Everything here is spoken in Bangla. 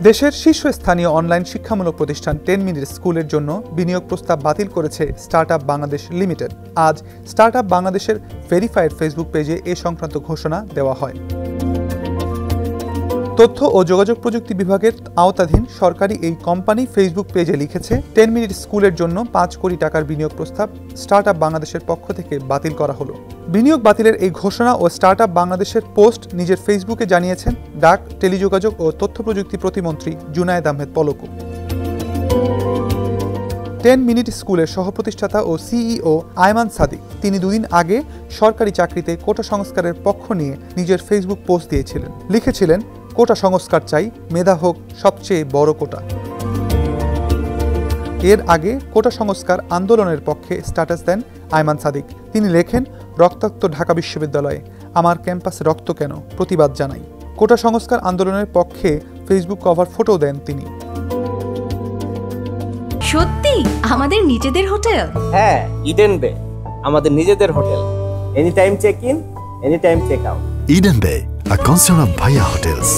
দেশের শীর্ষস্থানীয় অনলাইন শিক্ষামূলক প্রতিষ্ঠান 10 মিনিট স্কুলের জন্য বিনিয়োগ প্রস্তাব বাতিল করেছে স্টার্টআপ বাংলাদেশ লিমিটেড। আজ স্টার্টআপ বাংলাদেশের ভেরিফাইড ফেসবুক পেজে এ সংক্রান্ত ঘোষণা দেওয়া হয়। তথ্য ও যোগাযোগ প্রযুক্তি বিভাগের আওতাধীন সরকারি এই কোম্পানি ফেসবুক পেজে লিখেছে, 10 মিনিট স্কুলের জন্য 5 কোটি টাকার বিনিয়োগ প্রস্তাব স্টার্টআপ বাংলাদেশের পক্ষ থেকে বাতিল করা হলো। বিনিয়োগ বাতিলের এই ঘোষণা ও স্টার্টআপ বাংলাদেশের পোস্ট নিজের ফেসবুকে জানিয়েছেন ডাক, টেলিযোগাযোগ ও তথ্য প্রযুক্তি প্রতিমন্ত্রী জুনায়েদ আহমেদ পলকু। 10 মিনিট স্কুলের সহপ্রতিষ্ঠাতা ও সিইও আয়মান সাদিক তিনি দুদিন আগে সরকারি চাকরিতে কোটা সংস্কারের পক্ষ নিয়ে নিজের ফেসবুক পোস্ট দিয়েছিলেন। লিখেছিলেন, কোটা সংস্কার চাই, মেধা হোক সবচেয়ে বড় কোটা। এর আগে কোটা সংস্কার আন্দোলনের পক্ষে স্ট্যাটাস দেন আয়মান সাদিক। তিনি লেখেন, রক্তাক্ত ঢাকা বিশ্ববিদ্যালয়ে আমার ক্যাম্পাসে রক্ত কেন, প্রতিবাদ জানাই। কোটা সংস্কার আন্দোলনের পক্ষে ফেসবুক কভার ফটো দেন তিনি। সত্যি আমাদের নিজেদের হোটেল? হ্যাঁ, ইডেন বে আমাদের নিজেদের হোটেল। Any time check in, any time check out. Eden Bay, a concern of Bhaiya Hotels.